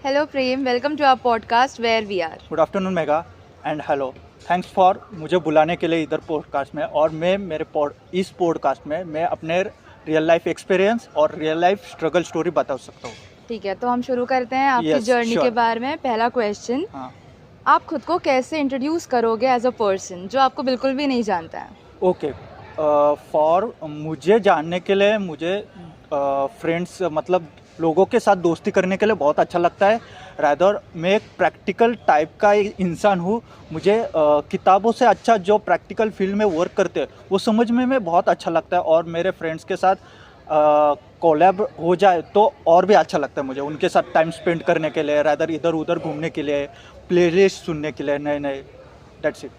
Hello Prem, welcome to our podcast where we are. Good afternoon mega and hello. Thanks for मुझे बुलाने के लिए इधर podcast में। और मैं इस पॉडकास्ट में मैं अपने रियल लाइफ एक्सपीरियंस और रियल लाइफ स्ट्रगल स्टोरी बता सकता हूँ। ठीक है, तो हम शुरू करते हैं आपकी Yes, जर्नी के sure. बारे में। पहला क्वेश्चन, हाँ, आप खुद को कैसे इंट्रोड्यूस करोगे एज अ पर्सन जो आपको बिल्कुल भी नहीं जानता है? ओके। फॉर मुझे जानने के लिए मुझे फ्रेंड्स मतलब लोगों के साथ दोस्ती करने के लिए बहुत अच्छा लगता है। रादर मैं एक प्रैक्टिकल टाइप का एक इंसान हूँ। मुझे किताबों से अच्छा जो प्रैक्टिकल फील्ड में वर्क करते हैं वो समझने में बहुत अच्छा लगता है। और मेरे फ्रेंड्स के साथ कोलैब हो जाए तो और भी अच्छा लगता है मुझे उनके साथ टाइम स्पेंड करने के लिए, रादर इधर उधर घूमने के लिए, प्लेलिस्ट सुनने के लिए नए नए। That's it.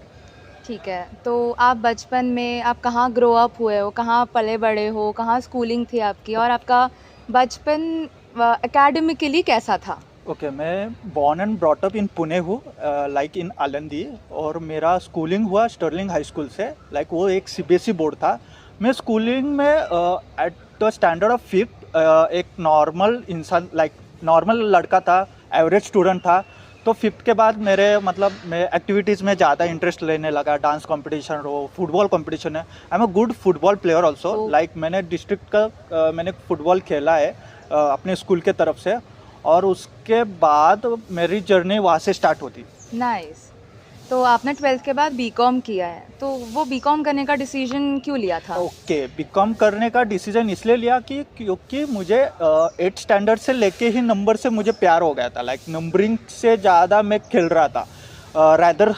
ठीक है, तो आप बचपन में आप कहाँ ग्रो अप हुए हो, कहाँ पले बड़े हो, कहाँ स्कूलिंग थी आपकी, और आपका बचपन एकेडमिकली कैसा था? ओके, मैं born and brought up in Pune हूँ, लाइक इन आलंदी। और मेरा स्कूलिंग हुआ स्टर्लिंग हाई स्कूल से, लाइक वो एक सीबीएसई बोर्ड था। मैं स्कूलिंग में at the standard of fifth एक नॉर्मल इंसान, लाइक नॉर्मल लड़का था, एवरेज स्टूडेंट था। तो फिफ्थ के बाद मैं एक्टिविटीज़ में ज़्यादा इंटरेस्ट लेने लगा। डांस कंपटीशन हो, फुटबॉल कंपटीशन है। I am a good football player also. Oh. Like मैंने डिस्ट्रिक्ट का मैंने फुटबॉल खेला है अपने स्कूल के तरफ से। और उसके बाद मेरी जर्नी वहाँ से स्टार्ट होती। नाइस। तो आपने 12th के बाद बीकॉम किया है, तो वो बीकॉम करने का डिसीजन क्यों लिया था? ओके, बीकॉम करने का डिसीजन इसलिए लिया कि क्योंकि मुझे 8th स्टैंडर्ड से लेके ही नंबर से मुझे प्यार हो गया था। लाइक नंबरिंग से ज़्यादा मैं खेल रहा था। रैदर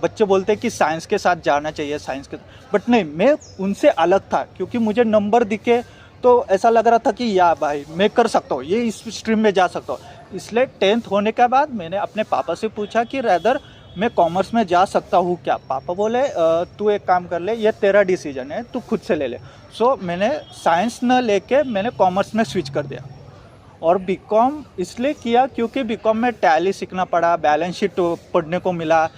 बच्चे बोलते हैं कि साइंस के साथ जाना चाहिए, साइंस के, बट नहीं, मैं उनसे अलग था। क्योंकि मुझे नंबर दिखे तो ऐसा लग रहा था कि या भाई मैं कर सकता हूँ, ये इस स्ट्रीम में जा सकता हूँ। इसलिए 10th होने के बाद मैंने अपने पापा से पूछा कि रैदर मैं कॉमर्स में जा सकता हूँ क्या। पापा बोले तू एक काम कर ले, ये तेरा डिसीजन है, तू खुद से ले ले। सो मैंने साइंस न लेके मैंने कॉमर्स में स्विच कर दिया। और बीकॉम इसलिए किया क्योंकि बीकॉम में टैली सीखना पड़ा, बैलेंस शीट पढ़ने को मिला,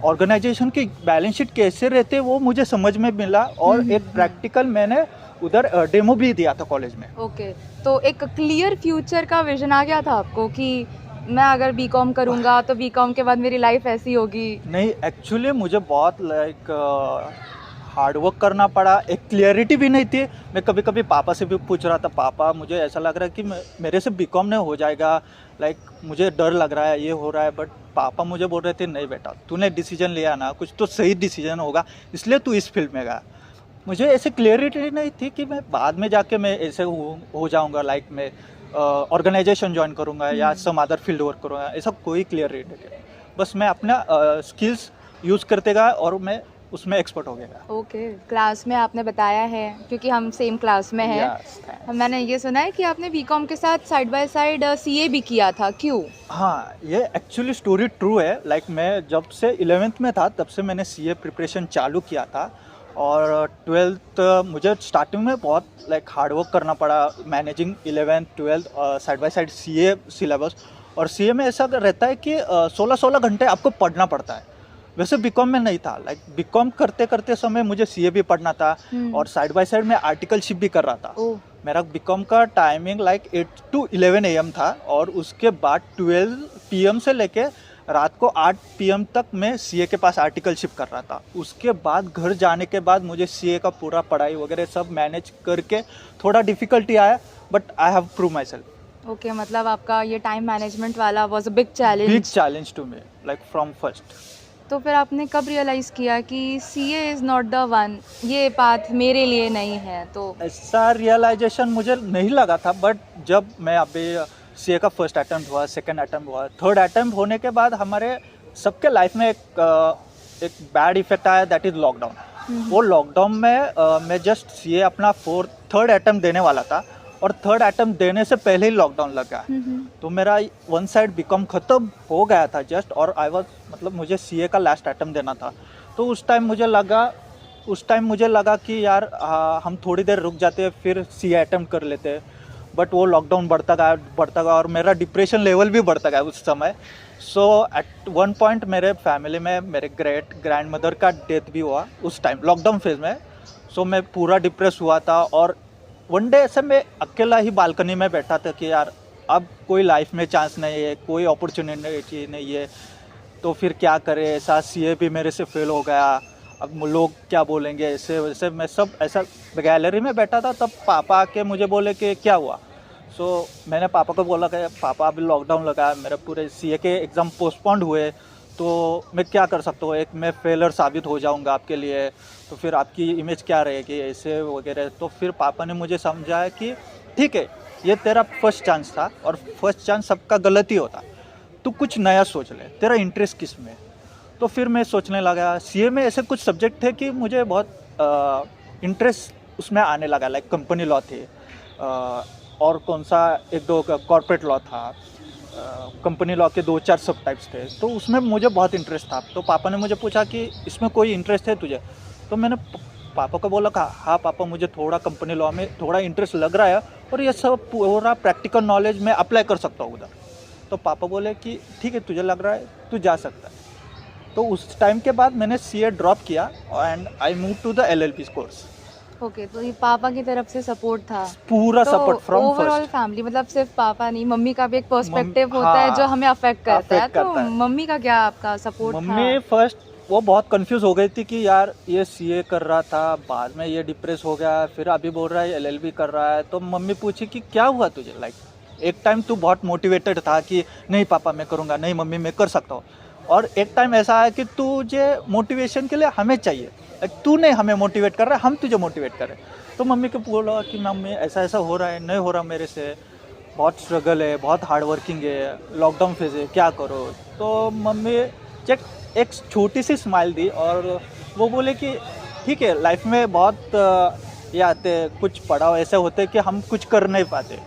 ऑर्गेनाइजेशन की बैलेंस शीट कैसे रहते वो मुझे समझ में मिला। और एक प्रैक्टिकल मैंने उधर डेमो भी दिया था कॉलेज में। ओके, तो एक क्लियर फ्यूचर का विजन आ गया था आपको कि मैं अगर बीकॉम करूंगा तो बीकॉम के बाद मेरी लाइफ ऐसी होगी? नहीं, एक्चुअली मुझे बहुत लाइक हार्ड वर्क करना पड़ा। एक क्लियरिटी भी नहीं थी। मैं कभी कभी पापा से भी पूछ रहा था, पापा मुझे ऐसा लग रहा है कि मेरे से बीकॉम नहीं हो जाएगा, लाइक मुझे डर लग रहा है, ये हो रहा है। बट पापा मुझे बोल रहे थे नहीं बेटा, तूने डिसीजन लिया ना, कुछ तो सही डिसीजन होगा, इसलिए तू इस फील्ड में गया। मुझे ऐसे क्लियरिटी नहीं थी कि मैं बाद में जाके मैं ऐसे हो जाऊंगा, लाइक मैं ऑर्गेनाइजेशन ज्वाइन करूंगा या सम अदर फील्ड वर्क करूंगा, ऐसा कोई क्लियरिटी नहीं। बस मैं अपना स्किल्स यूज़ करते गया और मैं उसमें एक्सपर्ट हो गया। ओके, क्लास में आपने बताया है, क्योंकि हम सेम क्लास में हैं, Yes. मैंने ये सुना है कि आपने बीकॉम के साथ साइड बाय साइड सीए भी किया था, क्यों? हाँ, ये एक्चुअली स्टोरी ट्रू है। लाइक मैं जब से 11th में था तब से मैंने सीए प्रिपरेशन चालू किया था। और 12th मुझे स्टार्टिंग में बहुत लाइक हार्ड वर्क करना पड़ा, managing 11th 12th side by side CA syllabus. और सीए में ऐसा रहता है कि 16-16 घंटे आपको पढ़ना पड़ता है। वैसे बीकॉम में नहीं था। लाइक बीकॉम करते करते समय मुझे सीए भी पढ़ना था और साइड बाय साइड में आर्टिकलशिप भी कर रहा था। ओह, मेरा बीकॉम का टाइमिंग लाइक 8 to 11 AM था। और उसके बाद 12 PM से लेके रात को 8 PM तक मैं सीए के पास आर्टिकलशिप कर रहा था। उसके बाद घर जाने के बाद मुझे सीए का पूरा पढ़ाई वगैरह सब मैनेज करके थोड़ा डिफिकल्टी आया, but I have prove myself. Okay, मतलब आपका ये टाइम मैनेजमेंट वाला was a big challenge. Big challenge to me, like from first. तो फिर आपने कब रियलाइज़ किया कि CA is not the one, ये पाथ मेरे लिए नहीं है? तो ऐसा रियलाइजेशन मुझे नहीं लगा था। बट जब मैं अभी सीए का फर्स्ट अटेम्प्ट हुआ, सेकंड अटेम्प्ट हुआ, थर्ड अटेम्प्ट होने के बाद हमारे सबके लाइफ में एक बैड इफेक्ट आया, दैट इज़ लॉकडाउन। वो लॉकडाउन में मैं जस्ट सीए अपना थर्ड अटेम्प्ट देने वाला था। और थर्ड अटेम्प्ट देने से पहले ही लॉकडाउन लग गया। तो मेरा वन साइड बीकॉम ख़त्म हो गया था जस्ट। और आई वाज मतलब मुझे सीए का लास्ट अटेम्प्ट देना था। तो उस टाइम मुझे लगा कि यार हम थोड़ी देर रुक जाते, फिर सीए अटेम्प्ट कर लेते। बट वो लॉकडाउन बढ़ता गया और मेरा डिप्रेशन लेवल भी बढ़ता गया उस समय। सो एट वन पॉइंट मेरे फैमिली में मेरे ग्रैंड मदर का डेथ भी हुआ उस टाइम लॉकडाउन फेज में। सो मैं पूरा डिप्रेस हुआ था। और वन डे ऐसे मैं अकेला ही बालकनी में बैठा था कि यार अब कोई लाइफ में चांस नहीं है, कोई अपॉर्चुनिटी नहीं है, तो फिर क्या करें, ऐसा सीए भी मेरे से फेल हो गया, अब लोग क्या बोलेंगे, ऐसे वैसे मैं सब ऐसा गैलरी में बैठा था, तब पापा आके मुझे बोले कि क्या हुआ। मैंने पापा को बोला कि पापा अभी लॉकडाउन लगा, मेरे पूरे सीए के एग्ज़ाम पोस्टपोन्ड हुए, तो मैं क्या कर सकता हूँ, एक मैं फेलर साबित हो जाऊँगा आपके लिए, तो फिर आपकी इमेज क्या रहेगी, ऐसे वगैरह। तो फिर पापा ने मुझे समझाया कि ठीक है, ये तेरा फर्स्ट चांस था, और फर्स्ट चांस सबका गलत ही होता, तू कुछ नया सोच ले, तेरा इंटरेस्ट किस में। तो फिर मैं सोचने लगा, सीए में ऐसे कुछ सब्जेक्ट थे कि मुझे बहुत इंटरेस्ट उसमें आने लगा, लाइक कंपनी लॉ थे, और कौन सा एक दो कॉर्पोरेट लॉ था, कंपनी लॉ के 2-4 सब टाइप्स थे, तो उसमें मुझे बहुत इंटरेस्ट था। तो पापा ने मुझे पूछा कि इसमें कोई इंटरेस्ट है तुझे, तो मैंने पापा को बोला हाँ पापा, मुझे थोड़ा कंपनी लॉ में थोड़ा इंटरेस्ट लग रहा है, और ये सब पूरा प्रैक्टिकल नॉलेज मैं अप्लाई कर सकता हूँ उधर। तो पापा बोले कि ठीक है, तुझे लग रहा है, तू जा सकता है। तो उस टाइम के बाद मैंने सीए ड्रॉप किया and I move to the LLB course. Okay, तो ये पापा की तरफ से सपोर्ट था, पूरा तो support from overall first. Family, मतलब सिर्फ पापा नहीं, मम्मी का भी एक पर्सपेक्टिव होता हाँ, है जो हमें अफेक्ट करता है, अफेक्ट करता है। मम्मी का क्या आपका सपोर्ट था? मम्मी फर्स्ट वो बहुत कंफ्यूज हो गई थी कि यार ये सीए कर रहा था, बाद में ये डिप्रेस हो गया, फिर अभी बोल रहा है एलएलबी कर रहा है। तो मम्मी पूछी कि क्या हुआ तुझे, लाइक एक टाइम तू बहुत मोटिवेटेड था कि नहीं पापा मैं करूँगा, नहीं मम्मी मैं कर सकता हूँ, और एक टाइम ऐसा है कि तुझे मोटिवेशन के लिए हमें चाहिए, तू नहीं हमें मोटिवेट कर रहा है, हम तुझे मोटिवेट कर रहे हैं। तो मम्मी को बोला कि मम्मी ऐसा ऐसा हो रहा है, नहीं हो रहा मेरे से, बहुत स्ट्रगल है, बहुत हार्ड वर्किंग है, लॉकडाउन फेज है, क्या करो। तो मम्मी एक छोटी सी स्माइल दी, और वो बोले कि ठीक है, लाइफ में बहुत ये आते कुछ पड़ाव ऐसे होते कि हम कुछ कर नहीं पाते,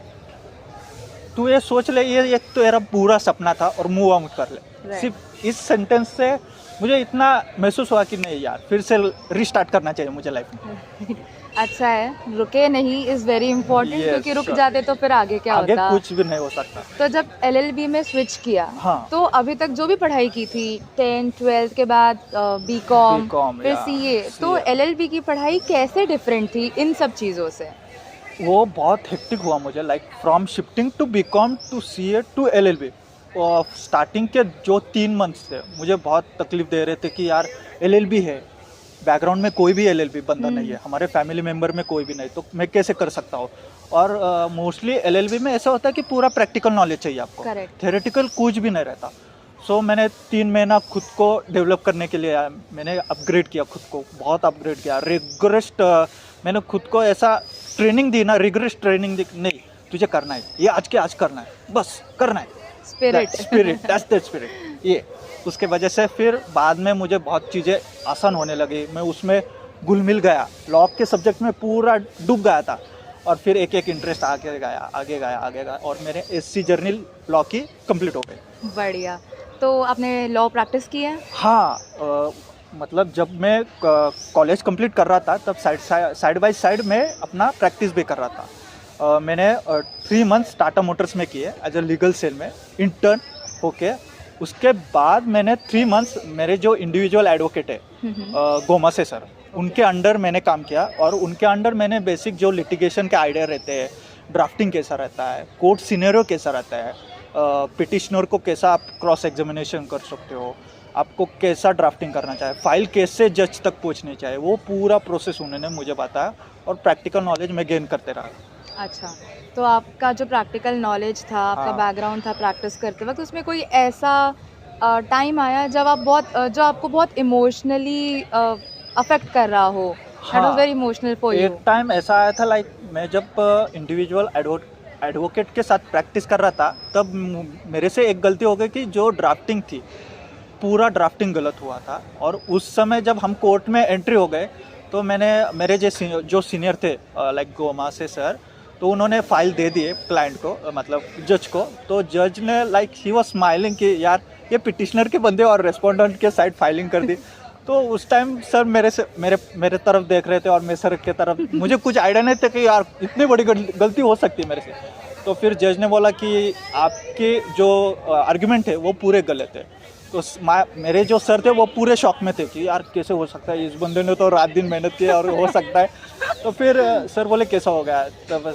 तू ये सोच ले, ये एक तो तेरा पूरा सपना था और मूव ऑन कर ले। सिर्फ इस सेंटेंस से मुझे इतना महसूस हुआ कि नहीं यार, फिर से रिस्टार्ट करना चाहिए मुझे लाइफ में। अच्छा है, रुके नहीं इज़ वेरी इंपॉर्टेंट, क्योंकि रुक जाते तो फिर आगे क्या आगे होता। कुछ भी नहीं हो सकता। तो जब एलएलबी में स्विच किया, हाँ। तो अभी तक जो भी पढ़ाई की थी 10th 12th के बाद बीकॉम, फिर सीए, तो एलएलबी की पढ़ाई कैसे डिफरेंट थी इन सब चीज़ों से? वो बहुत हेक्टिक हुआ मुझे, like from shifting to BCom to CA to LLB. और स्टार्टिंग के जो 3 मंथ्स थे मुझे बहुत तकलीफ दे रहे थे कि यार एलएलबी है, बैकग्राउंड में कोई भी एलएलबी बंदा नहीं है, हमारे फैमिली मेम्बर में कोई भी नहीं, तो मैं कैसे कर सकता हूँ। और मोस्टली एलएलबी में ऐसा होता है कि पूरा प्रैक्टिकल नॉलेज चाहिए आपको, थ्योरेटिकल कुछ भी नहीं रहता। सो मैंने 3 महीना खुद को डेवलप करने के लिए मैंने अपग्रेड किया, खुद को बहुत अपग्रेड किया, रिगरस मैंने खुद को ऐसा ट्रेनिंग दी ना, रिगरस ट्रेनिंग दी, नहीं तुझे करना है, ये आज के आज करना है, बस करना है, स्पिरिट दैट्स द स्पिरिट। ये उसके वजह से फिर बाद में मुझे बहुत चीज़ें आसान होने लगी, मैं उसमें घुल मिल गया, लॉ के सब्जेक्ट में पूरा डूब गया था, और फिर एक एक इंटरेस्ट आगे गया, और मेरे एससी जर्नी लॉ की कंप्लीट हो गई। बढ़िया। तो आपने लॉ प्रैक्टिस की है? हाँ, मतलब जब मैं कॉलेज कंप्लीट कर रहा था तब साइड बाय साइड में अपना प्रैक्टिस भी कर रहा था। मैंने 3 मंथ्स टाटा मोटर्स में किए एज अ लीगल सेल में इंटर्न होके। उसके बाद मैंने 3 मंथ्स मेरे जो इंडिविजुअल एडवोकेट है गोमा से सर, उनके अंडर मैंने काम किया, और उनके अंडर मैंने बेसिक जो लिटिगेशन के आइडिया रहते हैं, ड्राफ्टिंग कैसा रहता है, कोर्ट सिनेरियो कैसा रहता है, पिटिशनर को कैसा आप क्रॉस एग्जामिनेशन कर सकते हो, आपको कैसा ड्राफ्टिंग करना चाहिए, फाइल कैसे जज तक पहुंचनी चाहिए, वो पूरा प्रोसेस उन्होंने मुझे बताया, और प्रैक्टिकल नॉलेज मैं गेन करते रहा। अच्छा, तो आपका जो प्रैक्टिकल नॉलेज था, आपका बैकग्राउंड था प्रैक्टिस करते वक्त, उसमें कोई ऐसा टाइम आया जब आप जो आपको बहुत इमोशनली अफेक्ट कर रहा हो? That was very emotional for you. एक टाइम ऐसा आया था, लाइक मैं जब इंडिविजुअल एडवोकेट के साथ प्रैक्टिस कर रहा था, तब मेरे से एक गलती हो गई कि जो ड्राफ्टिंग थी, पूरा ड्राफ्टिंग गलत हुआ था, और उस समय जब हम कोर्ट में एंट्री हो गए तो मेरे जो सीनियर थे लाइक गोमा से सर, तो उन्होंने फाइल दे दिए क्लाइंट को, मतलब जज को, तो जज ने लाइक ही वाज स्माइलिंग कि यार ये पिटिशनर के बंदे और रेस्पोंडेंट के साइड फाइलिंग कर दी। तो उस टाइम सर मेरे तरफ देख रहे थे, और मैं सर के तरफ, मुझे कुछ आइडिया नहीं था कि यार इतनी बड़ी गलती हो सकती है मेरे से। तो फिर जज ने बोला कि आपके जो आर्गुमेंट है वो पूरे गलत है, तो मेरे जो सर थे वो पूरे शॉक में थे कि यार कैसे हो सकता है, इस बंदे ने तो रात दिन मेहनत की और हो सकता है। तो फिर सर बोले कैसा हो गया, तब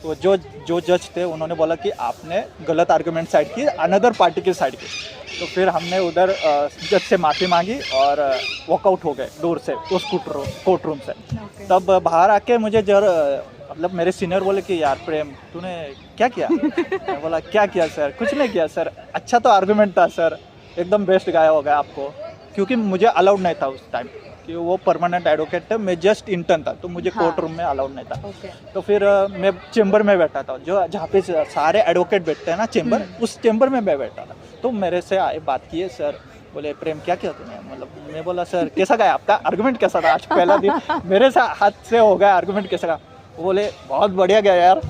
वो जो जज थे उन्होंने बोला कि आपने गलत आर्गुमेंट साइड की, अनदर पार्टी की साइड की। तो फिर हमने उधर जज से माफ़ी मांगी और वॉकआउट हो गए दूर से उस कोर्ट रूम से। तब बाहर आके मुझे मतलब मेरे सीनियर बोले कि यार प्रेम तूने क्या किया? मैं बोला क्या किया सर, कुछ नहीं किया सर, अच्छा तो आर्गुमेंट था सर, एकदम बेस्ट गाया होगा आपको। क्योंकि मुझे अलाउड नहीं था उस टाइम कि वो परमानेंट एडवोकेट थे, मैं जस्ट इंटर्न था, तो मुझे कोर्ट रूम में अलाउड नहीं था। तो फिर मैं चेंबर में बैठा था, जो जहाँ पे सारे एडवोकेट बैठते हैं ना चेंबर, उस चेंबर में मैं बैठा था। तो मेरे से आए बात किए सर, बोले प्रेम क्या किया तूने? मतलब मैं बोला सर कैसा गया आपका आर्गुमेंट, कैसा था आज पहला दिन मेरे से हाथ से हो गया आर्गुमेंट, कैसा गया? वो बोले बहुत बढ़िया गया यार,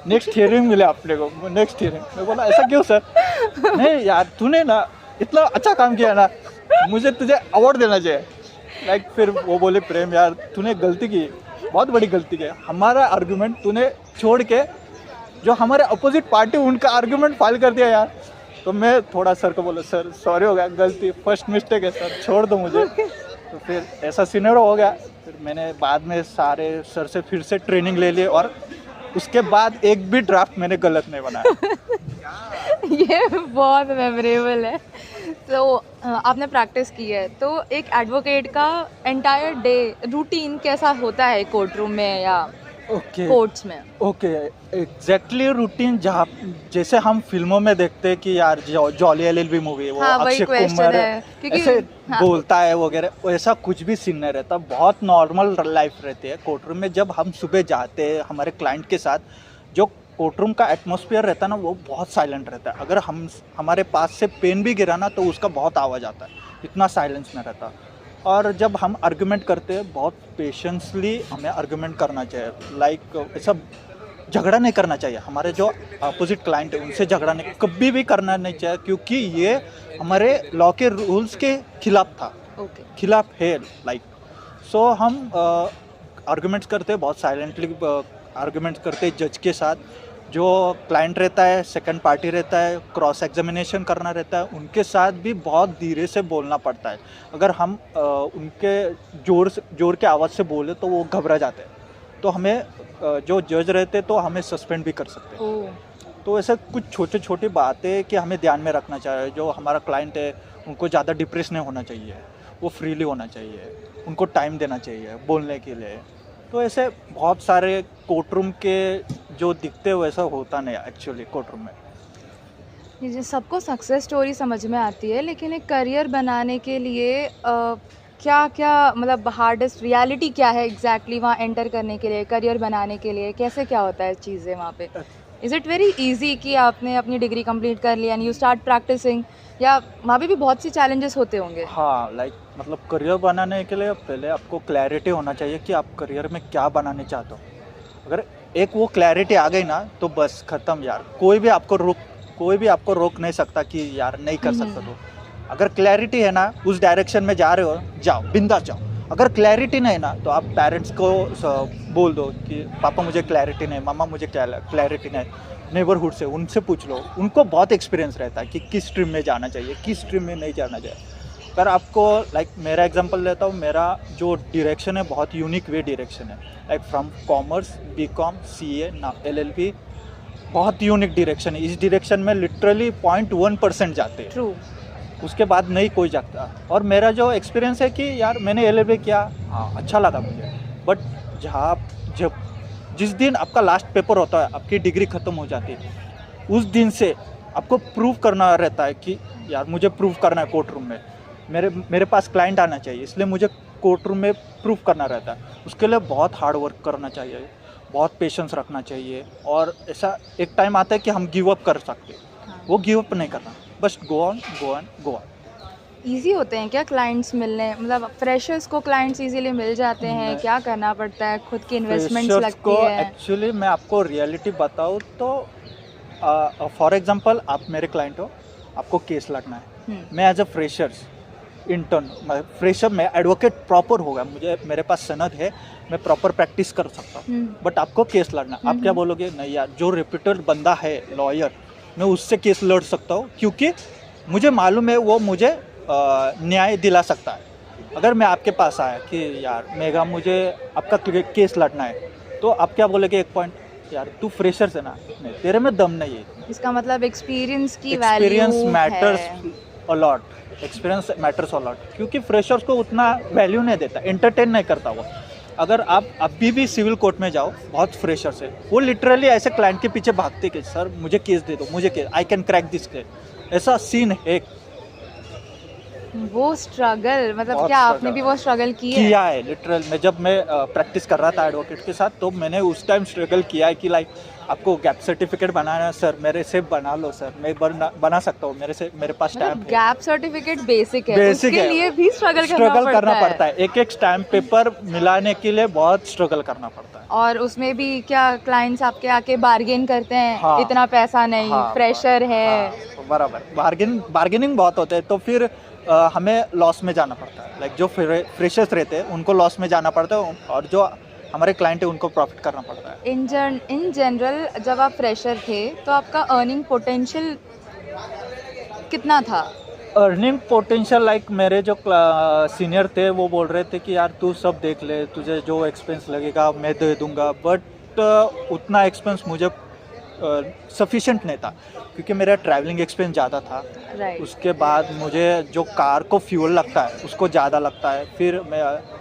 नेक्स्ट हियरिंग मिले अपने को, नेक्स्ट हियरिंग। मैं बोला ऐसा क्यों सर? नहीं यार तूने ना इतना अच्छा काम किया ना, मुझे तुझे अवार्ड देना चाहिए। लाइक फिर वो बोले प्रेम यार तूने गलती की, बहुत बड़ी गलती की, हमारा आर्गुमेंट तूने छोड़ के जो हमारे अपोजिट पार्टी उनका आर्गुमेंट फाइल कर दिया यार। तो मैं थोड़ा सर को बोला सर सॉरी हो गया, गलती, फर्स्ट मिस्टेक है सर, छोड़ दो मुझे। तो फिर ऐसा सिनेरियो हो गया। फिर मैंने बाद में सारे सर से फिर से ट्रेनिंग ले ली और उसके बाद एक भी ड्राफ्ट मैंने गलत नहीं बनाया। ये बहुत मेमोरेबल है। तो आपने प्रैक्टिस की है, तो एक एडवोकेट का एंटायर डे रूटीन कैसा होता है कोर्ट रूम में या कोर्ट्स में? ओके एग्जैक्टली रूटीन जहाँ जैसे हम फिल्मों में देखते हैं कि यार जॉली एलएलबी मूवी, वो अक्षय कुमार ऐसे बोलता है वगैरह, वैसा कुछ भी सीन नहीं रहता, बहुत नॉर्मल लाइफ रहती है कोर्ट रूम में। जब हम सुबह जाते हैं हमारे क्लाइंट के साथ, जो कोर्ट रूम का एटमॉस्फेयर रहता है ना वो बहुत साइलेंट रहता है। अगर हमारे पास से पेन भी गिरा ना तो उसका बहुत आवाज़ आता है, इतना साइलेंस में रहता। और जब हम आर्गुमेंट करते हैं बहुत पेशेंसली हमें आर्गुमेंट करना चाहिए, लाइक ऐसा झगड़ा नहीं करना चाहिए। हमारे जो अपोजिट क्लाइंट है उनसे झगड़ा नहीं कभी भी करना नहीं चाहिए, क्योंकि ये हमारे लॉ के रूल्स के खिलाफ था, खिलाफ है। लाइक सो हम आर्गुमेंट्स करते हैं बहुत साइलेंटली, आर्गुमेंट्स करते हैं जज के साथ। जो क्लाइंट रहता है, सेकंड पार्टी रहता है, क्रॉस एग्जामिनेशन करना रहता है, उनके साथ भी बहुत धीरे से बोलना पड़ता है। अगर हम उनके जोर के आवाज़ से बोले तो वो घबरा जाते हैं, तो हमें जो जज रहते तो हमें सस्पेंड भी कर सकते हैं। तो ऐसे कुछ छोटी छोटी बातें कि हमें ध्यान में रखना चाहिए। जो हमारा क्लाइंट है उनको ज़्यादा डिप्रेस नहीं होना चाहिए, वो फ्रीली होना चाहिए, उनको टाइम देना चाहिए बोलने के लिए। तो ऐसे बहुत सारे कोर्ट रूम के जो दिखते हैं वैसा होता नहीं एक्चुअली कोर्ट रूम में। जी, सबको सक्सेस स्टोरी समझ में आती है, लेकिन एक करियर बनाने के लिए क्या क्या मतलब हार्डेस्ट रियलिटी क्या है एग्जैक्टली वहाँ एंटर करने के लिए, करियर बनाने के लिए कैसे क्या होता है चीज़ें वहाँ पे? इज़ इट वेरी इजी कि आपने अपनी डिग्री कंप्लीट कर लिया एंड यू स्टार्ट प्रैक्टिसिंग, या वहाँ पे भी बहुत सी चैलेंजेस होते होंगे? हाँ, लाइक मतलब करियर बनाने के लिए पहले आपको क्लैरिटी होना चाहिए कि आप करियर में क्या बनाने चाहते हो। अगर एक वो क्लैरिटी आ गई ना तो बस ख़त्म यार, कोई भी आपको रोक नहीं सकता कि यार नहीं कर सकता। तो अगर क्लैरिटी है ना, उस डायरेक्शन में जा रहे हो, जाओ, बिंदास जाओ। अगर क्लैरिटी नहीं ना तो आप पेरेंट्स को बोल दो कि पापा मुझे क्लैरिटी नहीं, मामा मुझे क्लैरिटी नहीं। नेबरहुड से उनसे पूछ लो, उनको बहुत एक्सपीरियंस रहता है कि किस स्ट्रीम में जाना चाहिए, किस स्ट्रीम में नहीं जाना चाहिए। अगर आपको लाइक मेरा एग्जांपल लेता हूँ, मेरा जो डायरेक्शन है बहुत यूनिक वे डायरेक्शन है, like from commerce, BCom, CA, ना एलएलबी, बहुत यूनिक डायरेक्शन है। इस डायरेक्शन में लिटरली 0.1% जाते हैं। ट्रू। उसके बाद नहीं कोई जाता। और मेरा जो एक्सपीरियंस है कि यार मैंने एलएलबी किया, हाँ अच्छा लगा मुझे, बट जिस दिन आपका लास्ट पेपर होता है, आपकी डिग्री ख़त्म हो जाती है, उस दिन से आपको प्रूव करना रहता है कि यार मुझे प्रूव करना है कोर्ट रूम में, मेरे पास क्लाइंट आना चाहिए, इसलिए मुझे कोर्ट रूम में प्रूव करना रहता है। उसके लिए बहुत हार्ड वर्क करना चाहिए, बहुत पेशेंस रखना चाहिए। और ऐसा एक टाइम आता है कि हम गिव अप कर सकते हैं, वो गिव अप नहीं करना, बस go on go on go on. Easy होते हैं क्या क्लाइंट्स मिलने? मतलब फ्रेशर्स को क्लाइंट्स इजीली मिल जाते हैं? क्या करना पड़ता है? खुद की इन्वेस्टमेंट्स लगती है? एक्चुअली मैं आपको रियलिटी बताऊँ तो फॉर एग्जांपल आप मेरे क्लाइंट हो, आपको केस लड़ना है, मैं as a freshers intern fresher में एडवोकेट प्रॉपर होगा, मेरे पास सनद है, मैं प्रॉपर प्रैक्टिस कर सकता हूँ, बट आपको केस लड़ना, आप क्या बोलोगे? नहीं यार, जो रेप्यूटेड बंदा है लॉयर, मैं उससे केस लड़ सकता हूँ, क्योंकि मुझे मालूम है वो मुझे न्याय दिला सकता है। अगर मैं आपके पास आया कि यार मेघा मुझे आपका केस लड़ना है, तो आप क्या बोलेगे एक पॉइंट, यार तू फ्रेशर से ना, नहीं तेरे में दम नहीं है। इसका मतलब एक्सपीरियंस की वैल्यू एक्सपीरियंस है। Matters a lot, experience matters a lot, क्योंकि फ्रेशर्स को उतना वैल्यू नहीं देता, एंटरटेन नहीं करता वो। अगर आप अभी भी सिविल कोर्ट में जाओ बहुत फ्रेशर से, वो लिटरली ऐसे क्लाइंट के पीछे भागते कि सर मुझे केस दे दो, मुझे case, I can crack this case, ऐसा सीन है एक। वो स्ट्रगल मतलब बहुत क्या आपने struggle भी वो स्ट्रगल किया है? किया है लिटरल में। जब मैं प्रैक्टिस कर रहा था एडवोकेट के साथ, तो मैंने उस टाइम स्ट्रगल किया है कि लाइक आपको गैप सर्टिफिकेट बनाना है सर, मेरे से बना लो सर, मैं बना सकता हूँ, मेरे पास मतलब स्टैम्प है। गैप सर्टिफिकेट बेसिक है, बेसिक उसके है, लिए भी स्ट्रगल करना पड़ता है। एक एक स्टैम्प पेपर मिलाने के लिए बहुत स्ट्रगल करना पड़ता है। और उसमें भी क्या क्लाइंट्स आपके आके बार्गेन करते हैं, हाँ, इतना पैसा नहीं, हाँ, फ्रेशर है। हाँ, बराबर, बार्गेनिंग बहुत होते हैं, तो फिर हमें लॉस में जाना पड़ता है। लाइक जो फ्रेशर्स रहते हैं उनको लॉस में जाना पड़ता है, और जो हमारे क्लाइंट है उनको प्रॉफिट करना पड़ता है। इन जनरल जब आप फ्रेशर थे तो आपका अर्निंग पोटेंशियल कितना था? अर्निंग पोटेंशियल लाइक मेरे जो सीनियर थे वो बोल रहे थे कि यार तू सब देख ले, तुझे जो एक्सपेंस लगेगा मैं दे दूंगा, बट उतना एक्सपेंस मुझे सफिशिएंट नहीं था, क्योंकि मेरा ट्रैवलिंग एक्सपेंस ज़्यादा था। राइट। उसके बाद मुझे जो कार को फ्यूल लगता है उसको ज़्यादा लगता है। फिर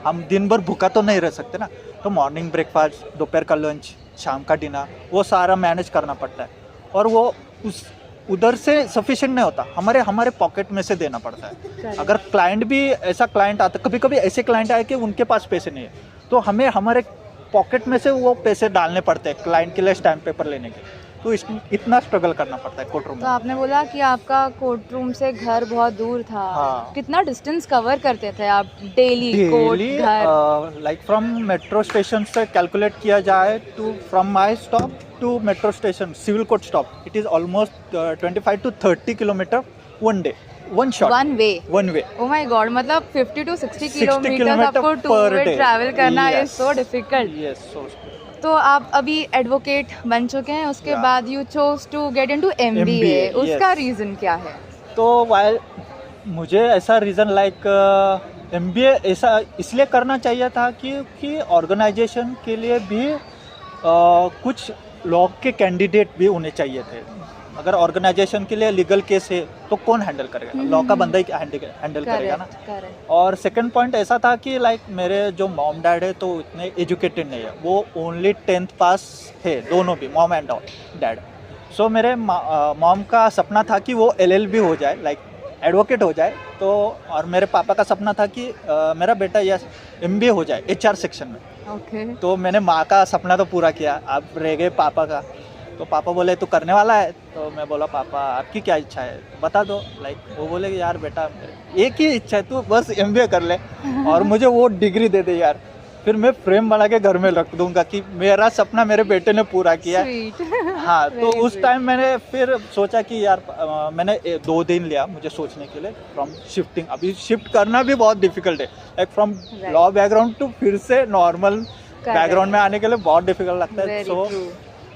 हम दिन भर भूखा तो नहीं रह सकते ना, तो मॉर्निंग ब्रेकफास्ट, दोपहर का लंच, शाम का डिनर, वो सारा मैनेज करना पड़ता है, और वो उधर से सफिशिएंट नहीं होता, हमारे पॉकेट में से देना पड़ता है। अगर क्लाइंट भी ऐसा क्लाइंट आता, कभी कभी ऐसे क्लाइंट आए कि उनके पास पैसे नहीं है, तो हमें हमारे पॉकेट में से वो पैसे डालने पड़ते हैं क्लाइंट के लिए स्टैम्प पेपर लेने के, तो इतना स्ट्रगल करना पड़ता है कोर्ट रूम तो में। आपने बोला कि आपका कोर्ट रूम से घर बहुत दूर था। हाँ। कितना डिस्टेंस कवर करते थे आप डेली कोर्ट घर? लाइक फ्रॉम मेट्रो स्टेशन से कैलकुलेट किया जाए to from my stop to metro station civil court stop, it is almost 25 to 30 kilometre one day, one shot, one way. Oh my god, मतलब 50 to 60 kilometre kilometre आपको two per way day. Travel करना is Yes. So difficult. Yes, so तो आप अभी advocate बन चुके हैं, उसके Yeah. बाद you chose to get into MBA, MBA, उसका yes. रीजन क्या है? तो वाइल मुझे ऐसा रीज़न लाइक एमबीए ऐसा इसलिए करना चाहिए था कि ऑर्गेनाइजेशन के लिए भी कुछ लॉ के कैंडिडेट भी होने चाहिए थे। अगर ऑर्गेनाइजेशन के लिए लीगल केस है तो कौन हैंडल करेगा, लॉ का बंदा ही हैंडल करेगा ना। करेक्ट। और सेकंड पॉइंट ऐसा था कि लाइक मेरे जो मॉम डैड है तो इतने एजुकेटेड नहीं है, वो ओनली 10th पास है, दोनों भी मॉम एंड डैड। सो मेरे मॉम का सपना था कि वो LLB हो जाए, लाइक एडवोकेट हो जाए, तो और मेरे पापा का सपना था कि मेरा बेटा या MBA हो जाए HR सेक्शन में। ओके। तो मैंने माँ का सपना तो पूरा किया, अब रह गए पापा का। तो पापा बोले तू करने वाला है, तो मैं बोला पापा आपकी क्या इच्छा है बता दो। लाइक वो बोले कि यार बेटा एक ही इच्छा है, तू बस MBA कर ले और मुझे वो डिग्री दे दे यार, फिर मैं फ्रेम बना के घर में रख दूंगा कि मेरा सपना मेरे बेटे ने पूरा किया। हाँ, तो Very उस sweet. टाइम मैंने फिर सोचा कि यार मैंने 2 दिन लिया मुझे सोचने के लिए फ्रॉम शिफ्टिंग। अभी शिफ्ट करना भी बहुत डिफिकल्ट है, like from Right. Law background to फिर से नॉर्मल Correct. बैकग्राउंड में आने के लिए बहुत डिफिकल्ट लगता है। Very सो true.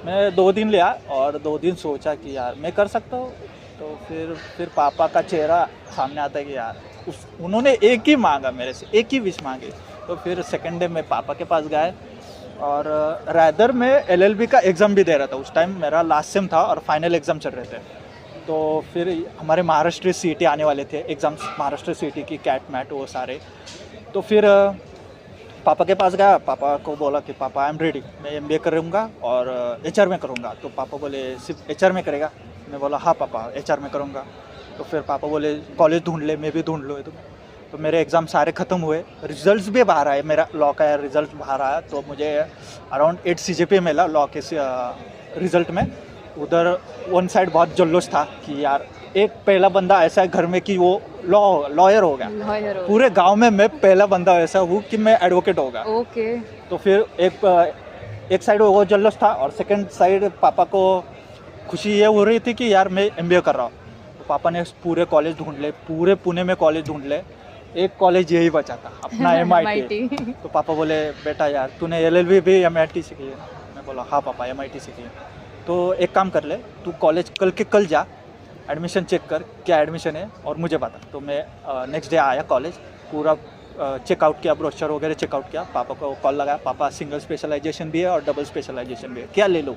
मैंने 2 दिन लिया और 2 दिन सोचा कि यार मैं कर सकता हूँ। तो फिर पापा का चेहरा सामने आता है कि यार उन्होंने एक ही मांगा मेरे से, एक ही विश मांगी। तो फिर सेकेंड डे में पापा के पास गए और रैदर मैं LLB का एग्ज़ाम भी दे रहा था। उस टाइम मेरा लास्ट सेम था और फाइनल एग्ज़ाम चल रहे थे। तो फिर हमारे महाराष्ट्र CET आने वाले थे एग्ज़ाम्स, महाराष्ट्र CET की कैट मैट वो सारे। तो फिर पापा के पास गया, पापा को बोला कि पापा आई एम रेडी, मैं MBA करूँगा और HR में करूँगा। तो पापा बोले सिर्फ HR में करेगा? मैं बोला हाँ पापा HR में करूँगा। तो फिर पापा बोले कॉलेज ढूंढ ले, मैं भी ढूंढ लो। तो मेरे एग्ज़ाम सारे ख़त्म हुए, रिजल्ट्स भी बाहर आए, मेरा लॉ का रिज़ल्ट बाहर आया। तो मुझे अराउंड 8 CGPA मिला लॉ के रिज़ल्ट में। उधर वन साइड बहुत जल्लोश था कि यार एक पहला बंदा ऐसा है घर में कि वो लॉयर हो गया। पूरे गांव में मैं पहला बंदा ऐसा हूँ कि मैं एडवोकेट होगा। ओके। तो फिर एक साइड वो जल्लोश था और सेकंड साइड पापा को खुशी ये हो रही थी कि यार मैं MBA कर रहा हूँ। तो पापा ने पूरे कॉलेज ढूंढ ले, पूरे पुणे में कॉलेज ढूंढ ले, एक कॉलेज यही बचा था अपना MIT। तो पापा बोले बेटा यार तूने LLB भी MIT से की है? मैं बोला हाँ पापा MIT से की है। तो एक काम कर ले, तू कॉलेज कल जा एडमिशन चेक कर, क्या एडमिशन है और मुझे बता। तो मैं नेक्स्ट डे आया कॉलेज, पूरा चेकआउट किया, ब्रोशर वगैरह चेकआउट किया, पापा को कॉल लगाया, पापा सिंगल स्पेशलाइजेशन भी है और डबल स्पेशलाइजेशन भी है, क्या ले लूँ?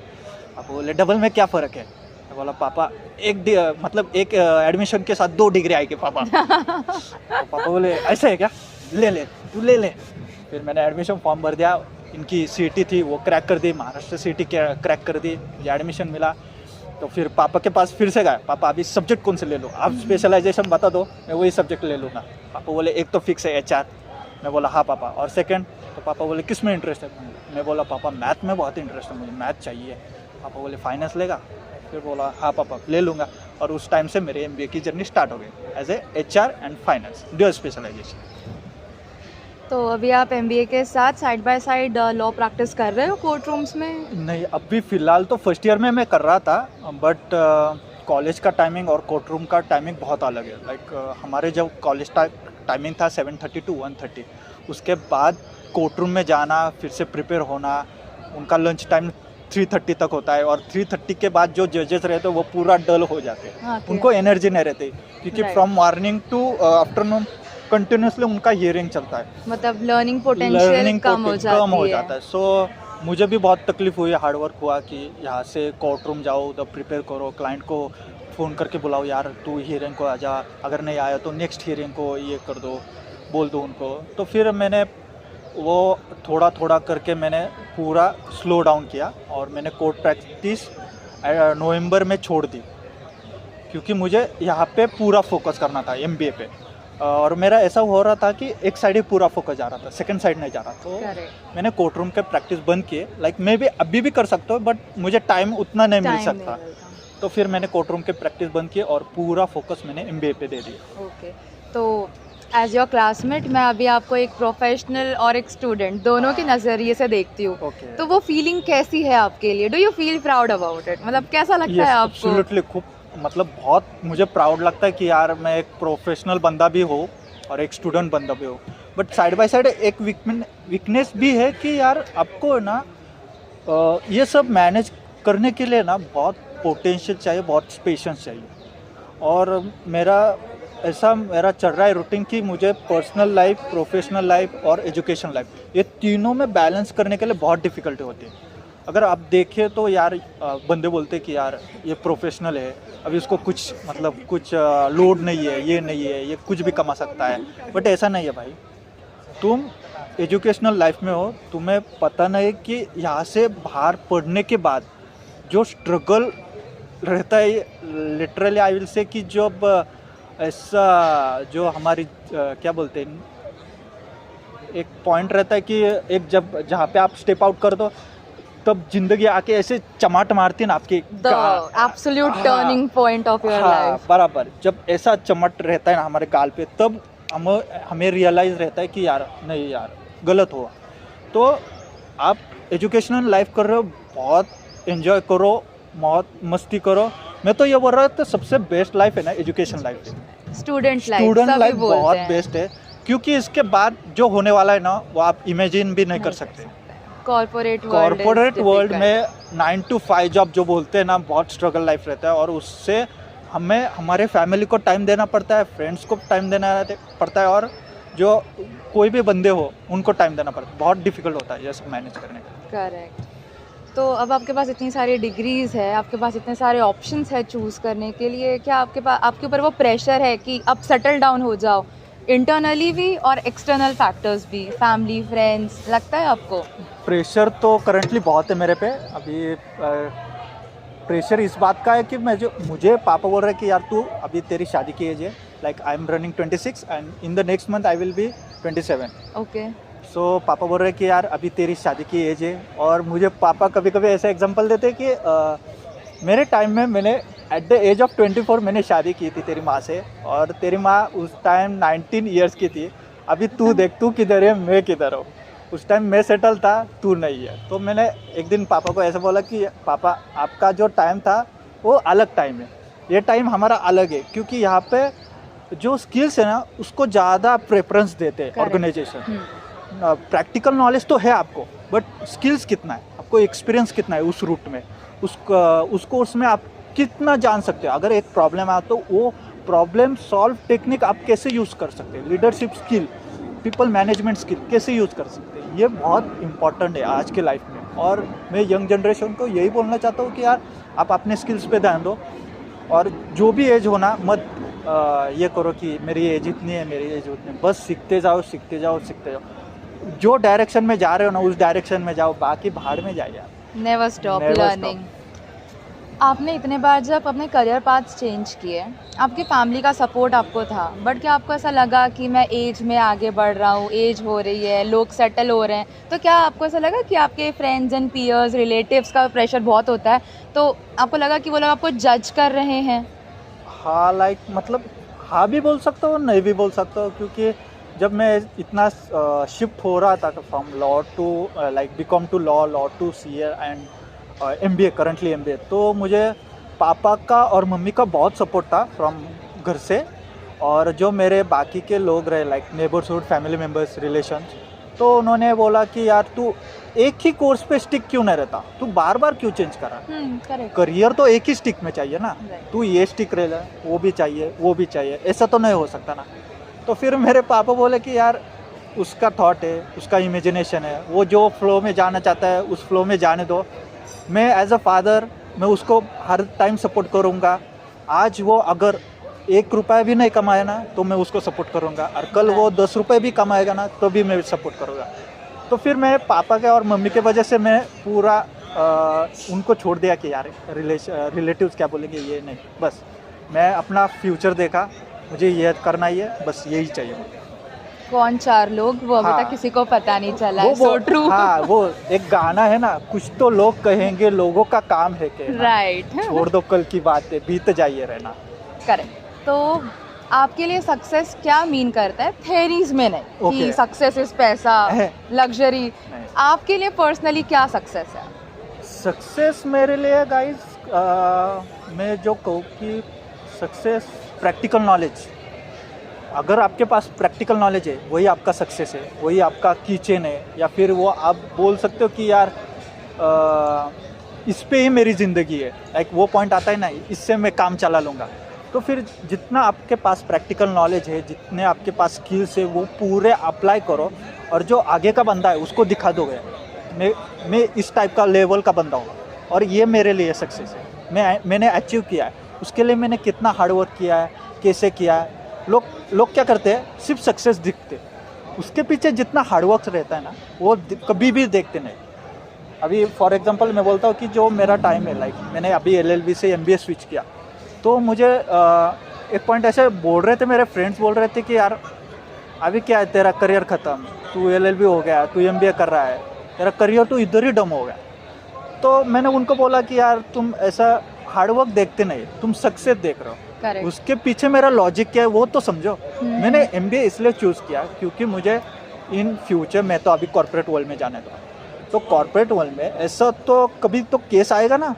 पापा बोले डबल में क्या फ़र्क है? मैं बोला पापा मतलब एक एडमिशन के साथ 2 डिग्री आएगी पापा। तो पापा बोले ऐसा है क्या, ले ले तू ले ले। फिर मैंने एडमिशन फॉर्म भर दिया, इनकी सीटी थी वो क्रैक कर दी, महाराष्ट्र सीटी क्रैक कर दी, मुझे एडमिशन मिला। तो फिर पापा के पास फिर से गया, पापा अभी सब्जेक्ट कौन से ले लूँ, आप स्पेशलाइजेशन बता दो, मैं वही सब्जेक्ट ले लूँगा। पापा बोले एक तो फिक्स है HR। मैं बोला हाँ पापा, और सेकंड? तो पापा बोले किस में इंटरेस्ट है? मैं बोला पापा मैथ में बहुत इंटरेस्ट है, मुझे मैथ चाहिए। पापा बोले फाइनेंस लेगा? फिर बोला हाँ पापा ले लूँगा। और उस टाइम से मेरे MBA की जर्नी स्टार्ट हो गई as a HR and finance, dual specialization. तो अभी आप MBA के साथ side by side law practice कर रहे हो कोर्ट रूम्स में? नहीं, अभी फ़िलहाल तो फर्स्ट ईयर में मैं कर रहा था, बट कॉलेज का टाइमिंग और कोर्ट रूम का टाइमिंग बहुत अलग है। लाइक हमारे जब कॉलेज टाइमिंग था 7:30 to 1:30, उसके बाद कोर्ट रूम में जाना, फिर से प्रिपेयर होना, उनका लंच टाइम 3:30 तक होता है, और 3:30 के बाद जो जजेस रहते हैं वो पूरा डल हो जाते हैं, उनको एनर्जी नहीं रहती, क्योंकि from morning to afternoon continuously उनका हियरिंग चलता है, मतलब लर्निंग पोटेंशियल कम हो जाता है। सो मुझे भी बहुत तकलीफ हुई, हार्ड वर्क हुआ कि यहाँ से कोर्ट रूम जाओ, उधर प्रिपेयर करो, क्लाइंट को फ़ोन करके बुलाओ, यार तू हियरिंग को आ जा, अगर नहीं आया तो नेक्स्ट हियरिंग को ये कर दो, बोल दो उनको। तो फिर मैंने वो थोड़ा थोड़ा करके मैंने पूरा स्लो डाउन किया, और मैंने कोर्ट प्रैक्टिस नवंबर में छोड़ दी, क्योंकि मुझे यहाँ पे पूरा फोकस करना था MBA पे। और मेरा ऐसा हो रहा था कि एक साइड ही पूरा फोकस जा रहा था, सेकंड साइड नहीं जा रहा। तो मैंने कोर्ट रूम के प्रैक्टिस बंद किए। लाइक मैं भी अभी भी कर सकता हूँ, बट मुझे टाइम उतना नहीं मिल सकता। तो फिर मैंने कोर्ट रूम के प्रैक्टिस बंद किए और पूरा फोकस मैंने MBA पे दे दिया। ओके, तो एज योर क्लासमेट मैं अभी आपको एक प्रोफेशनल और एक स्टूडेंट दोनों के नज़रिए से देखती हूँ। तो वो फीलिंग कैसी है आपके लिए? Do you feel proud about it? मतलब कैसा लगता है आपको? एब्सोल्युटली, खूब, मतलब बहुत मुझे प्राउड लगता है कि यार मैं एक प्रोफेशनल बंदा भी हो और एक स्टूडेंट बंदा भी हो। बट साइड बाय साइड एक वीकनेस भी है कि यार आपको ना ये सब मैनेज करने के लिए ना बहुत पोटेंशियल चाहिए, बहुत पेशेंस चाहिए। और मेरा चल रहा है रूटीन कि मुझे पर्सनल लाइफ, प्रोफेशनल लाइफ और एजुकेशन लाइफ, ये तीनों में बैलेंस करने के लिए बहुत डिफ़िकल्टी होती है। अगर आप देखें तो यार बंदे बोलते कि यार ये प्रोफेशनल है, अभी इसको कुछ लोड नहीं है, ये नहीं है, ये कुछ भी कमा सकता है। बट ऐसा नहीं है भाई, तुम एजुकेशनल लाइफ में हो, तुम्हें पता नहीं कि यहाँ से बाहर पढ़ने के बाद जो स्ट्रगल रहता है, लिटरली आई विल से कि जब ऐसा जो हमारी क्या बोलते हैं, एक पॉइंट रहता है कि एक जहाँ पे आप स्टेप आउट कर दो, तब जिंदगी आके ऐसे चमाट मारती है ना आपकी, absolute turning point of your life. बराबर, जब ऐसा चमट रहता है ना हमारे गाल पे, तब हमें रियलाइज़ रहता है कि यार नहीं यार गलत हुआ। तो आप एजुकेशनल लाइफ कर रहे हो, बहुत एंजॉय करो, बहुत मस्ती करो। मैं तो ये बोल रहा था सबसे बेस्ट लाइफ है ना एजुकेशन लाइफ, स्टूडेंट लाइफ बहुत बेस्ट है, क्योंकि इसके बाद जो होने वाला है ना वो आप इमेजिन भी नहीं कर सकते। कॉर्पोरेट वर्ल्ड में 9 to 5 जॉब जो बोलते हैं ना, बहुत स्ट्रगल लाइफ रहता है, और उससे हमें हमारे फैमिली को टाइम देना पड़ता है, फ्रेंड्स को टाइम देना पड़ता है, और जो कोई भी बंदे हो उनको टाइम देना पड़ता है। बहुत डिफिकल्ट होता है ये सब मैनेज करने का। करेक्ट। तो अब आपके पास इतनी सारी डिग्रीज़ है, आपके पास इतने सारे ऑप्शंस है चूज़ करने के लिए, क्या आपके ऊपर वो प्रेशर है कि अब सेटल डाउन हो जाओ, इंटरनली भी और एक्सटर्नल फैक्टर्स भी, फैमिली, फ्रेंड्स, लगता है आपको? प्रेशर तो करंटली बहुत है मेरे पे। अभी प्रेशर इस बात का है कि मुझे पापा बोल रहे हैं कि यार तू अभी तेरी शादी की एज है, like I am running 26 and in the next month I will be 27। Okay. So पापा बोल रहे हैं कि यार अभी तेरी शादी की एज है, और मुझे पापा कभी कभी ऐसा एग्जांपल देते हैं कि मेरे टाइम में मैंने एट द एज ऑफ 24 मैंने शादी की थी तेरी माँ से, और तेरी माँ उस टाइम 19 ईयर्स की थी। अभी तू देख, तू किधर है, मैं किधर हूँ। उस टाइम मैं सेटल था, तू नहीं है। तो मैंने एक दिन पापा को ऐसा बोला कि पापा आपका जो टाइम था वो अलग टाइम है, ये टाइम हमारा अलग है, क्योंकि यहाँ पे जो स्किल्स है ना उसको ज़्यादा प्रेफरेंस देते हैं ऑर्गेनाइजेशन। प्रैक्टिकल नॉलेज तो है आपको, बट स्किल्स कितना है, आपको एक्सपीरियंस कितना है उस रूट में, उस कोर्स में आप कितना जान सकते हो। अगर एक प्रॉब्लम आया तो वो प्रॉब्लम सॉल्व टेक्निक आप कैसे यूज़ कर सकते हैं, leadership skill, people management skill कैसे यूज़ कर सकते हैं, ये बहुत इंपॉर्टेंट है आज के लाइफ में। और मैं यंग जनरेशन को यही बोलना चाहता हूँ कि यार आप अपने स्किल्स पे ध्यान दो, और जो भी एज होना मत ये करो कि मेरी एज इतनी है, मेरी एज उतनी, बस सीखते जाओ सीखते जाओ सीखते जाओ। जो डायरेक्शन में जा रहे हो ना उस डायरेक्शन में जाओ, बाकी भाड़ में जाइए आप। Never stop Never learning. आपने इतने बार जब अपने करियर पाथ चेंज किए, आपकी फैमिली का सपोर्ट आपको था, बट क्या आपको ऐसा लगा कि मैं एज में आगे बढ़ रहा हूँ, एज हो रही है, लोग सेटल हो रहे हैं, तो क्या आपको ऐसा लगा कि आपके फ्रेंड्स एंड पीयर्स, रिलेटिव्स का प्रेशर बहुत होता है, तो आपको लगा कि वो लोग आपको जज कर रहे हैं? हाँ लाइक मतलब हाँ भी बोल सकता हूँ, नहीं भी बोल सकता हूँ, क्योंकि जब मैं इतना शिफ्ट हो रहा था from law to like BCom to law, law to CA and MBA, currently MBA, तो मुझे पापा का और मम्मी का बहुत सपोर्ट था फ्रॉम घर से। और जो मेरे बाकी के लोग रहे like neighbourhood, family members, relations, तो उन्होंने बोला कि यार तू एक ही कोर्स पे स्टिक क्यों नहीं रहता, तू बार बार क्यों चेंज कर रहा है, करेक्ट। करियर तो एक ही स्टिक में चाहिए ना, Right. तू ये स्टिक रह जाए, वो भी चाहिए वो भी चाहिए, ऐसा तो नहीं हो सकता ना। तो फिर मेरे पापा बोले कि यार उसका थॉट है, उसका इमेजिनेशन है, वो जो फ्लो में जाना चाहता है उस फ्लो में जाने दो। मैं एज अ फादर मैं उसको हर टाइम सपोर्ट करूँगा। आज वो अगर 1 रुपया भी नहीं कमाए ना तो मैं उसको सपोर्ट करूँगा, और कल वो 10 रुपये भी कमाएगा ना तो भी मैं सपोर्ट करूँगा। तो फिर मैं पापा के और मम्मी के वजह से मैं पूरा उनको छोड़ दिया कि यार रिलेटिव्स क्या बोलेंगे ये नहीं, बस मैं अपना फ्यूचर देखा, मुझे ये करना ही है, बस यही चाहिए मुझे। कौन 4 लोग, वो अभी हाँ। तक किसी को पता नहीं चला है। वो सो ट्रू। हाँ, वो एक गाना है ना, कुछ तो लोग कहेंगे लोगों का काम है कहना, राइट। छोड़ दो कल की बातें, बीत जाइए रहना। करेक्ट। तो आपके लिए सक्सेस क्या मीन करता है? थेरीज में नहीं कि Okay. सक्सेस इज पैसा, है। लग्जरी। नहीं। आपके लिए पर्सनली क्या सक्सेस है? सक्सेस मेरे लिए गाइस, मैं जो कहूँ कि सक्सेस प्रैक्टिकल नॉलेज, अगर आपके पास प्रैक्टिकल नॉलेज है वही आपका सक्सेस है, वही आपका कीचेन है, या फिर वो आप बोल सकते हो कि यार इस पे ही मेरी ज़िंदगी है, लाइक वो पॉइंट आता है ना, इससे मैं काम चला लूँगा। तो फिर जितना आपके पास प्रैक्टिकल नॉलेज है, जितने आपके पास स्किल्स है, वो पूरे अप्लाई करो, और जो आगे का बंदा है उसको दिखा दोगे मैं इस टाइप का लेवल का बंदा हूँ, और ये मेरे लिए सक्सेस है। मैंने अचीव किया है, उसके लिए मैंने कितना हार्डवर्क किया है, कैसे किया है। लोग क्या करते हैं, सिर्फ सक्सेस दिखते, उसके पीछे जितना हार्डवर्क रहता है ना वो कभी भी देखते नहीं। अभी फॉर एग्जांपल मैं बोलता हूँ कि जो मेरा टाइम है, लाइक मैंने अभी LLB से MBA स्विच किया, तो मुझे एक पॉइंट ऐसे बोल रहे थे, मेरे फ्रेंड्स बोल रहे थे कि यार अभी क्या है, तेरा करियर ख़त्म, तू LLB हो गया, तू MBA कर रहा है, तेरा करियर तो इधर ही डम हो गया। तो मैंने उनको बोला कि यार तुम ऐसा हार्डवर्क देखते नहीं, तुम सक्सेस देख रहे हो, करेक्ट। उसके पीछे मेरा लॉजिक क्या है वो तो समझो। मैंने MBA इसलिए चूज़ किया क्योंकि मुझे इन फ्यूचर, मैं तो अभी कॉर्पोरेट वर्ल्ड में जाने दूँ, तो कॉर्पोरेट वर्ल्ड में ऐसा तो कभी तो केस आएगा ना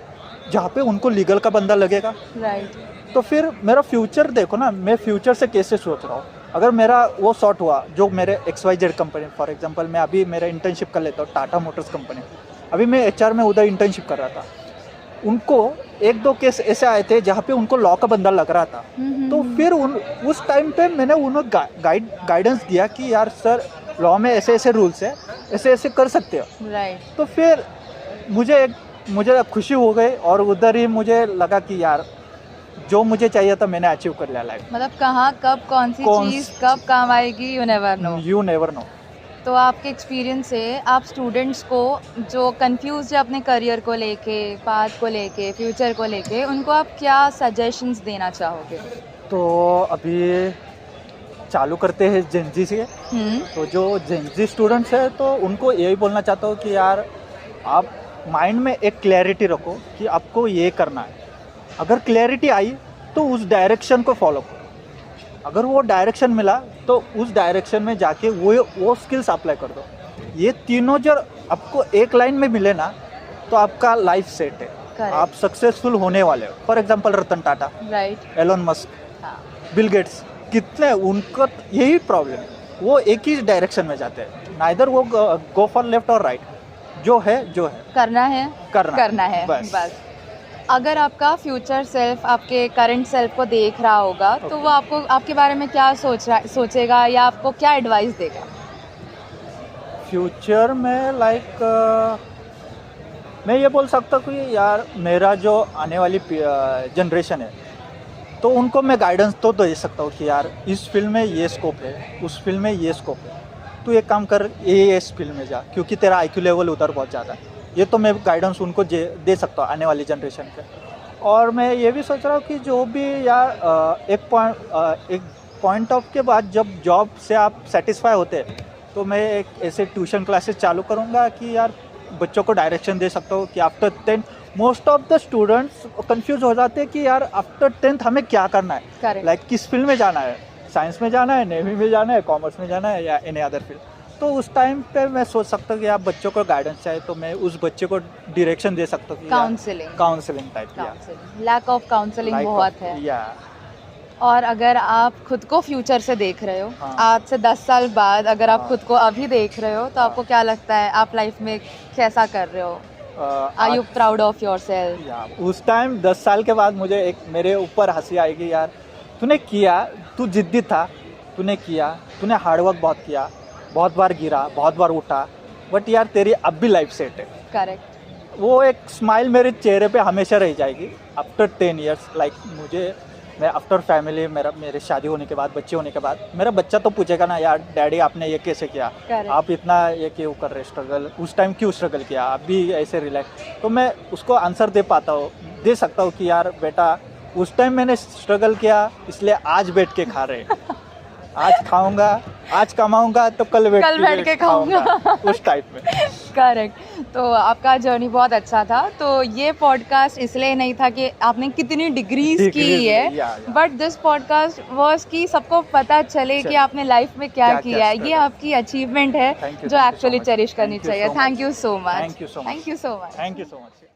जहाँ पे उनको लीगल का बंदा लगेगा। राइट। तो फिर मेरा फ्यूचर देखो ना, मैं फ्यूचर से कैसे सोच रहा हूँ। अगर मेरा वो सॉर्ट हुआ, जो मेरे XYZ कंपनी, फॉर एग्जांपल मैं अभी मेरा इंटर्नशिप कर लेता हूँ टाटा मोटर्स कंपनी, अभी मैं HR में उधर इंटर्नशिप कर रहा था, उनको 1-2 केस ऐसे आए थे जहाँ पे उनको लॉ का बंदा लग रहा था। तो फिर उस टाइम पे मैंने उन्हें गाइडेंस दिया कि यार सर लॉ में ऐसे ऐसे रूल्स है, ऐसे ऐसे कर सकते हो। राइट। तो फिर मुझे खुशी हो गई, और उधर ही मुझे लगा कि यार जो मुझे चाहिए था मैंने अचीव कर लिया लाइफ। मतलब कहाँ कब कौन सी चीज़ कब काम आएगी, you never know. You never know. तो आपके एक्सपीरियंस से आप स्टूडेंट्स को जो कंफ्यूज है अपने करियर को लेके, पाथ को लेके, फ्यूचर को लेके, उनको आप क्या सजेशंस देना चाहोगे? तो अभी चालू करते हैं जेनजी से। तो जो जेनजी स्टूडेंट्स है तो उनको यही बोलना चाहता हूँ कि यार आप माइंड में एक क्लैरिटी रखो कि आपको ये करना है। अगर क्लैरिटी आई तो उस डायरेक्शन को फॉलो करो, अगर वो डायरेक्शन मिला तो उस डायरेक्शन में जाके वो स्किल्स अप्लाई कर दो। ये तीनों जो आपको एक लाइन में मिले ना तो आपका लाइफ सेट है, आप सक्सेसफुल होने वाले हो। For example Ratan Tata, right, Elon Musk, Bill Gates, कितने उनका यही प्रॉब्लम है, वो एक ही डायरेक्शन में जाते हैं, नाइदर वो गो फॉर लेफ्ट और राइट, जो है करना है करना है बस। अगर आपका फ्यूचर सेल्फ आपके करंट सेल्फ को देख रहा होगा तो वो आपको आपके बारे में क्या सोचेगा या आपको क्या एडवाइस देगा? फ्यूचर में मैं ये बोल सकता हूँ कि यार मेरा जो आने वाली जनरेशन है तो उनको मैं गाइडेंस तो दे सकता हूँ कि यार इस फील्ड में ये स्कोप है, उस फील्ड में ये स्कोप है, तू एक काम कर ये इस फील्ड में जा क्योंकि तेरा आईक्यू लेवल उधर बहुत ज़्यादा है। ये तो मैं गाइडेंस उनको दे सकता हूँ आने वाली जनरेशन के। और मैं ये भी सोच रहा हूँ कि जो भी यार एक पॉइंट ऑफ के बाद जब जॉब से आप सेटिस्फाई होते हैं तो मैं एक ऐसे ट्यूशन क्लासेस चालू करूँगा कि यार बच्चों को डायरेक्शन दे सकता हूँ कि after 10th most of the students confuse हो जाते हैं कि यार आफ्टर 10th हमें क्या करना है, लाइक किस फील्ड में जाना है, साइंस में जाना है, नेवी में जाना है, कॉमर्स में जाना है या एनी अदर फील्ड। तो उस टाइम पे मैं सोच सकता हूँ कि आप बच्चों को गाइडेंस चाहिए तो मैं उस बच्चे को डायरेक्शन दे सकता हूँ। Counselling type, lack of counselling बहुत है। या और अगर आप खुद को फ्यूचर से देख रहे हो, आज से 10 साल बाद अगर आप खुद को अभी देख रहे हो तो आपको क्या लगता है आप लाइफ में कैसा कर रहे हो? Are you proud of yourself? उस टाइम 10 साल के बाद मुझे एक मेरे ऊपर हंसी आएगी, यार तूने किया, तू जिद्दी था, तूने किया, तूने हार्डवर्क बहुत किया, बहुत बार गिरा, बहुत बार उठा, बट यार तेरी अब भी लाइफ सेट है। करेक्ट। वो एक स्माइल मेरे चेहरे पे हमेशा रह जाएगी आफ्टर 10 years। लाइक मैं आफ्टर फैमिली मेरे शादी होने के बाद, बच्चे होने के बाद, मेरा बच्चा तो पूछेगा ना यार डैडी आपने ये कैसे किया, आप इतना ये क्यों कर रहे स्ट्रगल, उस टाइम क्यों स्ट्रगल किया, आप भी ऐसे रिलैक्स। तो मैं उसको आंसर दे सकता हूँ कि यार बेटा उस टाइम मैंने स्ट्रगल किया इसलिए आज बैठ के खा रहे, आज खाऊंगा, आज कमाऊंगा तो कल बैठ के खाऊंगा, उस टाइप में। करेक्ट। तो आपका जर्नी बहुत अच्छा था। तो ये पॉडकास्ट इसलिए नहीं था कि आपने कितनी डिग्रीज की है, बट दिस पॉडकास्ट वाज कि सबको पता चले कि आपने लाइफ में क्या किया है। ये आपकी अचीवमेंट है जो एक्चुअली चेरिश करनी चाहिए। Thank you so much. Thank you so much.